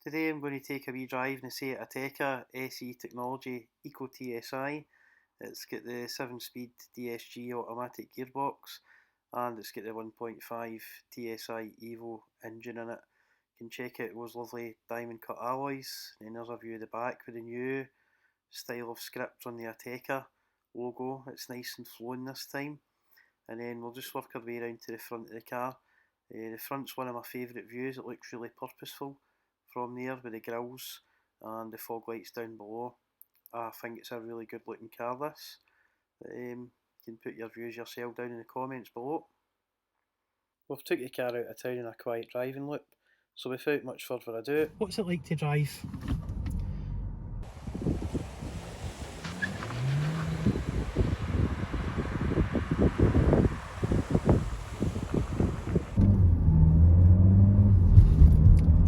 Today I'm going to take a wee drive in the Seat Ateca SE Technology Eco TSI. It's got the 7-speed DSG automatic gearbox and it's got the 1.5 TSI EVO engine in it. You can check out those lovely diamond cut alloys, and then there's a view of the back with the new style of script on the Ateca logo. It's nice and flowing this time. And then we'll just work our way around to the front of the car. The front's one of my favourite views. It looks really purposeful from there with the grills and the fog lights down below. I think it's a really good looking car, this. You can put your views yourself down in the comments below. We've took the car out of town in a quiet driving loop, so without much further ado, what's it like to drive?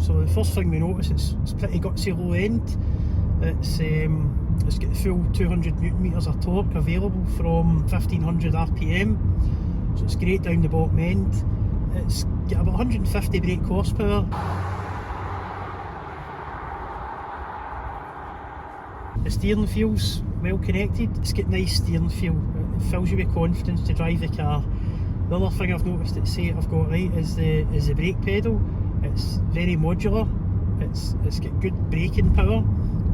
So the first thing we notice, it's pretty gutsy low end. It's got the full 200 Newton meters of torque available from 1500 RPM, so it's great down the bottom end. It's got about 150 brake horsepower. The steering feels well connected. It's got nice steering feel. It fills you with confidence to drive the car. The other thing I've noticed at Seat I've got right is the brake pedal. It's very modular. It's got good braking power.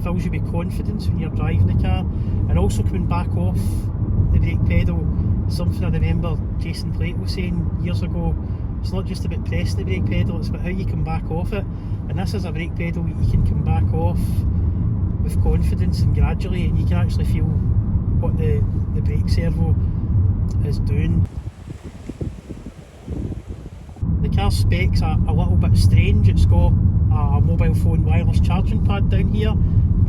Fills you with confidence when you're driving the car. And also coming back off the brake pedal, something I remember Jason Plate was saying years ago. It's not just about pressing the brake pedal, it's about how you come back off it. And this is a brake pedal you can come back off with confidence and gradually, and you can actually feel what the brake servo is doing. The car's specs are a little bit strange. It's got a mobile phone wireless charging pad down here.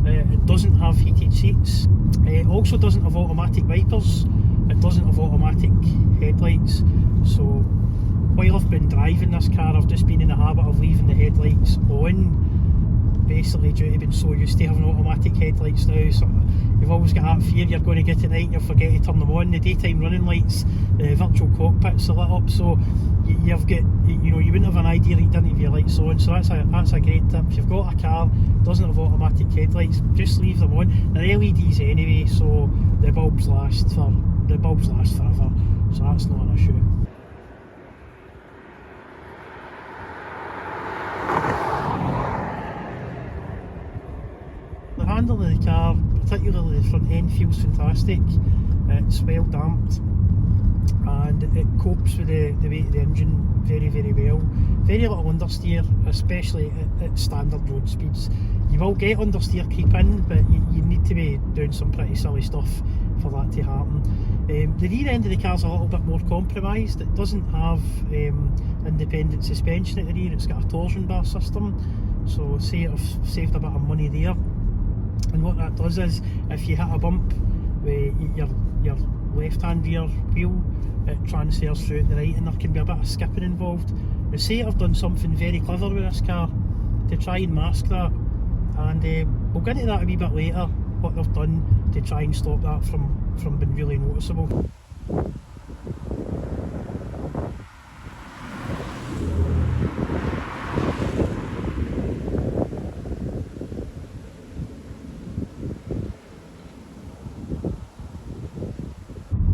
It doesn't have heated seats. It also doesn't have automatic wipers. It doesn't have automatic headlights. So while I've been driving this car, I've just been in the habit of leaving the headlights on, basically due to being so used to having automatic headlights now. So you've always got that fear you're going to get at night and you'll forget to turn them on. The daytime running lights, the virtual cockpits are lit up, so you've got, you wouldn't have an idea that you didn't have your lights on. So that's a great tip. If you've got a car that doesn't have automatic headlights, just leave them on. They're LEDs anyway, so the bulbs last forever, so that's not an issue. The handle of the car, particularly the front end, feels fantastic. It's well damped and it copes with the weight of the engine very, very well. Very little understeer, especially at standard road speeds. You will get understeer creep in, but you need to be doing some pretty silly stuff for that to happen. The rear end of the car is a little bit more compromised. It doesn't have independent suspension at the rear. It's got a torsion bar system, so say I've saved a bit of money there. And what that does is, if you hit a bump with your left hand rear wheel, it transfers through to the right, and there can be a bit of skipping involved. Now say I've done something very clever with this car to try and mask that, and we'll get into that a wee bit later, what they've done to try and stop that from being really noticeable.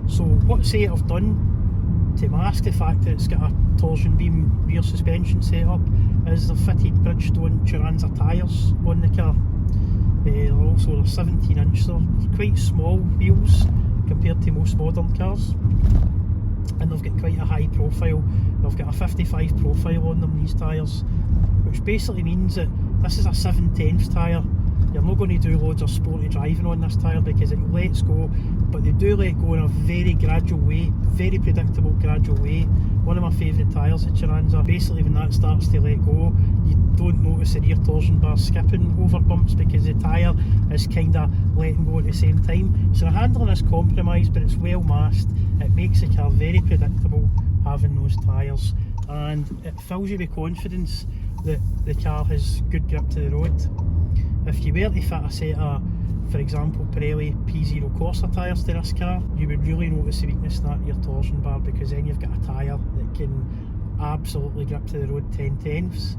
So what Seat have done to mask the fact that it's got a torsion beam rear suspension set up is they've fitted Bridgestone Turanza tyres on the car. They're also 17-inch, so they're quite small wheels compared to most modern cars, and they've got quite a high profile. They've got a 55 profile on them, these tyres, which basically means that this is a 7/10 tyre. You're not going to do loads of sporty driving on this tyre because it lets go, but they do let go in a very gradual way, very predictable gradual way. One of my favourite tyres, the Turanza, basically when that starts to let go, you don't notice the rear torsion bar skipping over bumps because the tyre is kind of letting go at the same time. So the handling is compromised, but it's well masked. It makes the car very predictable having those tyres, and it fills you with confidence that the car has good grip to the road. If you were to fit a set of, for example, Pirelli P0 Corsa tyres to this car, you would really notice the weakness in that rear torsion bar, because then you've got a tyre that can absolutely grip to the road 10/10ths,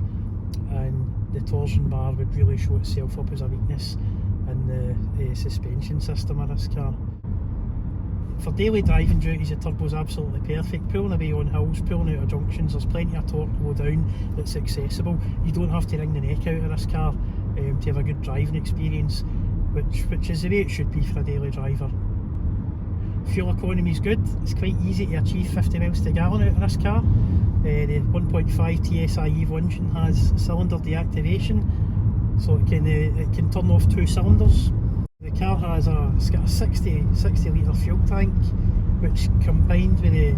and the torsion bar would really show itself up as a weakness in the suspension system of this car. For daily driving duties, the turbo's absolutely perfect. Pulling away on hills, pulling out of junctions, there's plenty of torque low down that's accessible. You don't have to wring the neck out of this car to have a good driving experience, which is the way it should be for a daily driver. Fuel economy is good. It's quite easy to achieve 50 miles to gallon out of this car. The 1.5 TSI EVO engine has cylinder deactivation, so it can turn off 2 cylinders. The car has it's got a 60 litre fuel tank, which combined with the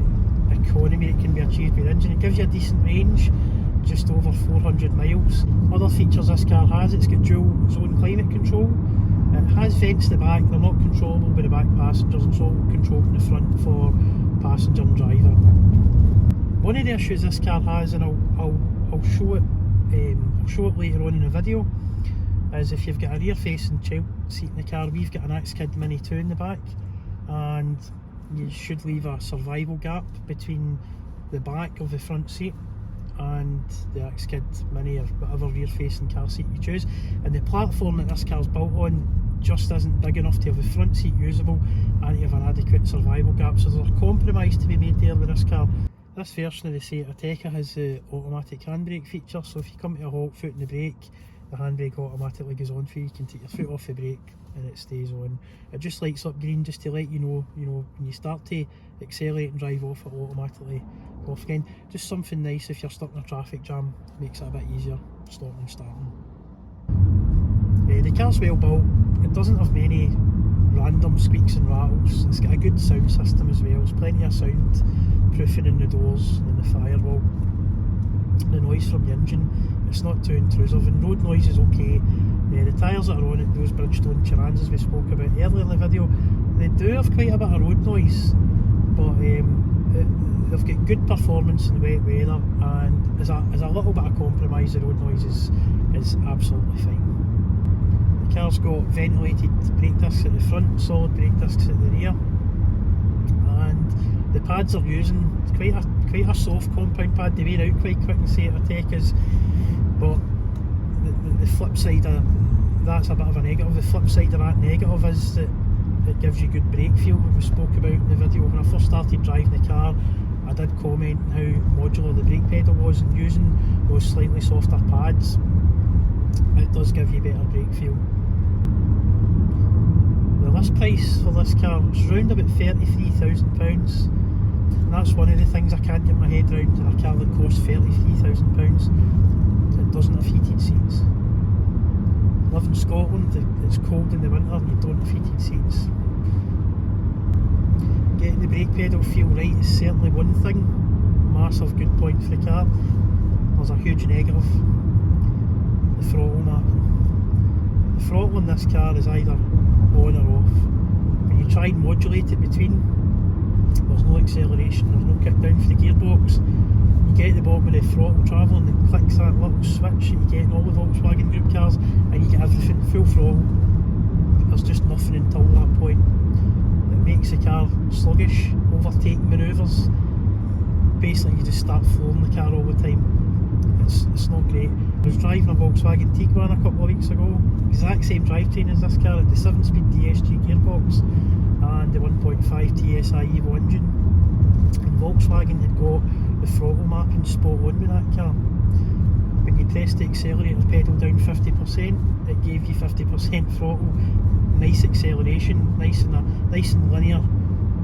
economy that can be achieved with the engine, it gives you a decent range, just over 400 miles. Other features this car has, it's got dual zone climate control. It has vents at the back, they're not controllable by the back passengers, it's all controlled in the front for passenger and driver. One of the issues this car has, and I'll show it later on in the video, is if you've got a rear facing child seat in the car. We've got an X-Kid Mini 2 in the back, and you should leave a survival gap between the back of the front seat and the X-Kid Mini or whatever rear facing car seat you choose. And the platform that this car's built on just isn't big enough to have the front seat usable and to have an adequate survival gap, so there's a compromise to be made there with this car. This version of the Seat Ateca has the automatic handbrake feature, so if you come to a halt, foot in the brake, the handbrake automatically goes on for you. You can take your foot off the brake and it stays on. It just lights up green just to let you know, when you start to accelerate and drive off, it will automatically go off again. Just something nice if you're stuck in a traffic jam, makes it a bit easier stopping and starting. The car's well built, it doesn't have many random squeaks and rattles. It's got a good sound system as well, there's plenty of sound proofing in the doors and the firewall. The noise from the engine, it's not too intrusive, and road noise is okay. The tyres that are on it, those Bridgestone Chirans as we spoke about earlier in the video, they do have quite a bit of road noise, but they've got good performance in the wet weather, and as a little bit of compromise, the road noise is absolutely fine. The car's got ventilated brake discs at the front, solid brake discs at the rear, and the pads are using quite a soft compound pad. They wear out quite quick in Seat Atecas, but the flip side of that's a bit of a negative. The flip side of that negative is that it gives you good brake feel. We spoke about in the video when I first started driving the car. I did comment on how modular the brake pedal was, and using those slightly softer pads, it does give you better brake feel. The list price for this car is around about £33,000, and that's one of the things I can't get my head around in a car that costs £33,000. It doesn't have heated seats. I live in Scotland, it's cold in the winter and you don't have heated seats. Getting the brake pedal feel right is certainly one thing, massive good point for the car. There's a huge negative, the throttle mapping. The throttle in this car is either on or off. When you try and modulate it between, there's no acceleration, there's no kick down for the gearbox. You get at the bottom of the throttle travelling, it clicks that little switch that you get in all the Volkswagen-Group cars, and you get everything full throttle. There's just nothing until that point. It makes the car sluggish, overtaking manoeuvres. Basically you just start flooring the car all the time. It's not great. I was driving a Volkswagen Tiguan a couple of weeks ago, exact same drivetrain as this car, the 7-speed DSG gearbox and the 1.5 TSI EVO engine, and Volkswagen had got the throttle mapping spot on with that car. When you pressed the accelerator pedal down 50%, it gave you 50% throttle, nice acceleration, nice and linear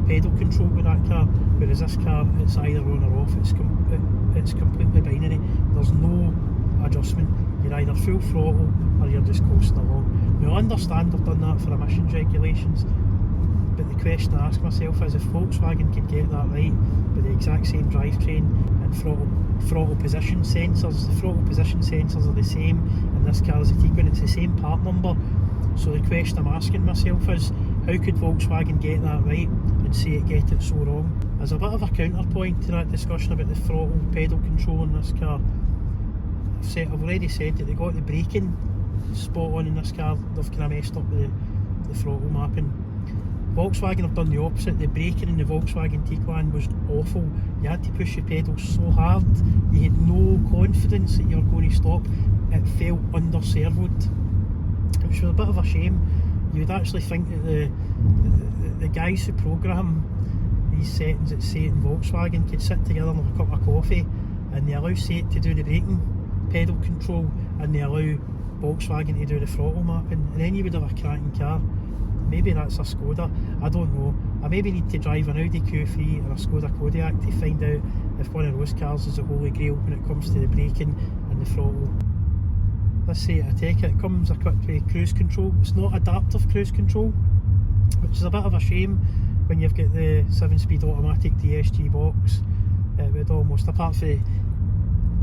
pedal control with that car, whereas this car, it's either on or off, it's completely binary, there's no adjustment, you're either full throttle or you're just coasting along. Now I understand they've done that for emissions regulations, but the question I ask myself is if Volkswagen could get that right with the exact same drivetrain and throttle position sensors, the throttle position sensors are the same in this car as the Tiguan, it's the same part number. So the question I'm asking myself is, how could Volkswagen get that right and say it get it so wrong? As a bit of a counterpoint to that discussion about the throttle pedal control in this car, I've already said that they got the braking spot on in this car, they've kind of messed up with the throttle mapping. Volkswagen have done the opposite. The braking in the Volkswagen Tiguan was awful. You had to push your pedals so hard, you had no confidence that you were going to stop. it felt under-servoed, which was a bit of a shame. You'd actually think that the guys who programme these settings at Seat and Volkswagen could sit together and have a cup of coffee, and they allow Seat to do the braking pedal control and they allow Volkswagen to do the throttle mapping, and then you would have a cracking car. Maybe that's a Skoda, I don't know. I maybe need to drive an Audi Q3 or a Skoda Kodiaq to find out if one of those cars is the holy grail when it comes to the braking and the throttle. This Seat Ateca, it comes equipped with cruise control. It's not adaptive cruise control, which is a bit of a shame when you've got the 7-speed automatic DSG box. It would almost, apart from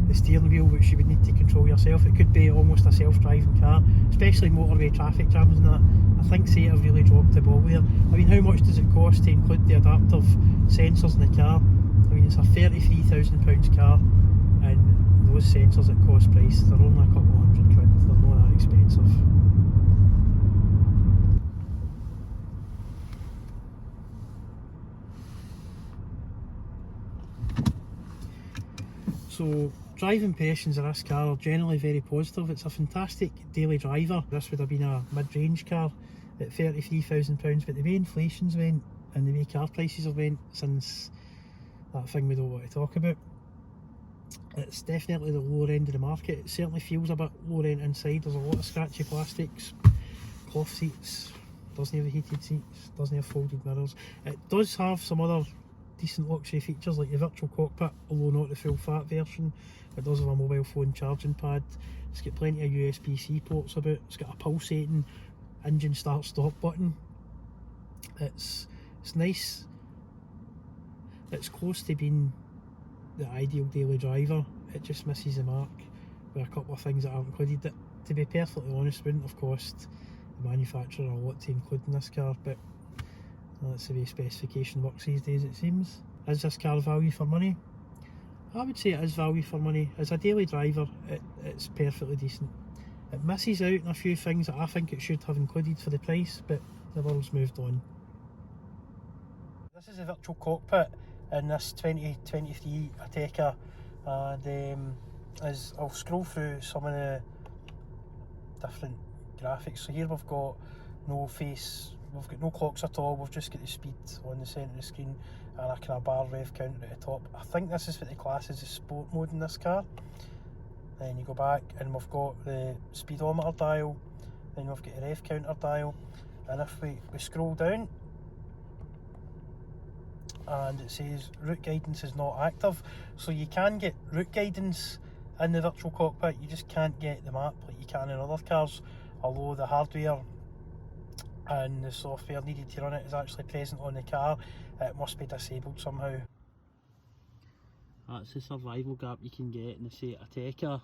the steering wheel, which you would need to control yourself, it could be almost a self-driving car, especially motorway traffic jams and that. I think Seat have really dropped the ball there. I mean, how much does it cost to include the adaptive sensors in the car? I mean, it's a £33,000 car, and those sensors at cost price, they're only a couple of £100, they're not that expensive. So, drive impressions of this car are generally very positive. It's a fantastic daily driver. This would have been a mid-range car at £33,000, but the way inflation's went and the way car prices have went since that thing we don't want to talk about, it's definitely the lower end of the market. It certainly feels a bit lower end inside. There's a lot of scratchy plastics, cloth seats, doesn't have heated seats, doesn't have folded mirrors. It does have some other decent luxury features like the virtual cockpit, although not the full fat version. It does have a mobile phone charging pad. It's got plenty of USB-C ports about. It's got a pulsating engine start-stop button. It's nice. It's close to being the ideal daily driver. It just misses the mark with a couple of things that aren't included. That, to be perfectly honest, wouldn't have cost the manufacturer a lot to include in this car, but that's the way specification works these days, it seems. Is this car value for money? I would say it is value for money. As a daily driver, it's perfectly decent. It misses out on a few things that I think it should have included for the price, but the world's moved on. This is a virtual cockpit in this 2023 Ateca, and as I'll scroll through some of the different graphics. So here we've got no face, we've got no clocks at all, we've just got the speed on the centre of the screen and a kind of bar rev counter at the top. I think this is what the class is the sport mode in this car. Then you go back and we've got the speedometer dial, then we've got the rev counter dial, and if we scroll down and it says route guidance is not active, so you can get route guidance in the virtual cockpit, you just can't get the map like you can in other cars, although the hardware and the software needed to run it is actually present on the car. It must be disabled somehow. That's the survival gap you can get in the Seat Ateca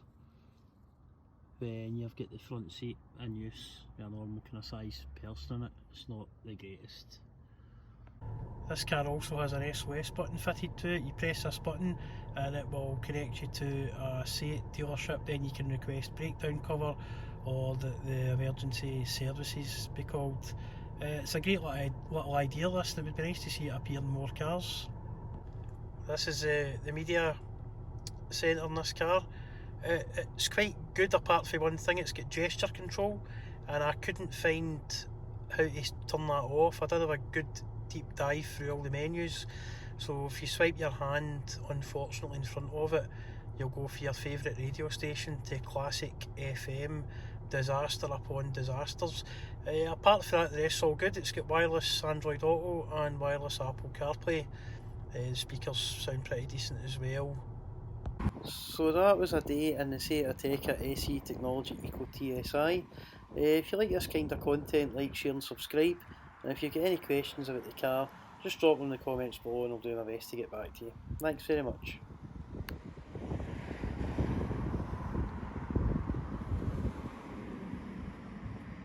when you've got the front seat in use with a normal kind of size person in it. It's not the greatest. This car also has an SOS button fitted to it. You press this button and it will connect you to a Seat dealership, then you can request breakdown cover or the emergency services be called. It's a great little idea list. It would be nice to see it appear in more cars. This is the media centre in this car. It's quite good apart from one thing, it's got gesture control and I couldn't find how to turn that off. I did have a good deep dive through all the menus, so if you swipe your hand unfortunately in front of it, you'll go for your favourite radio station to classic FM, disaster upon disasters. Apart from that, the rest's all good. It's got wireless Android Auto and wireless Apple CarPlay. The speakers sound pretty decent as well. So that was a day in the Seat Ateca SE Technology Eco TSI. If you like this kind of content, like, share and subscribe. And if you get any questions about the car, just drop them in the comments below and I'll do my best to get back to you. Thanks very much.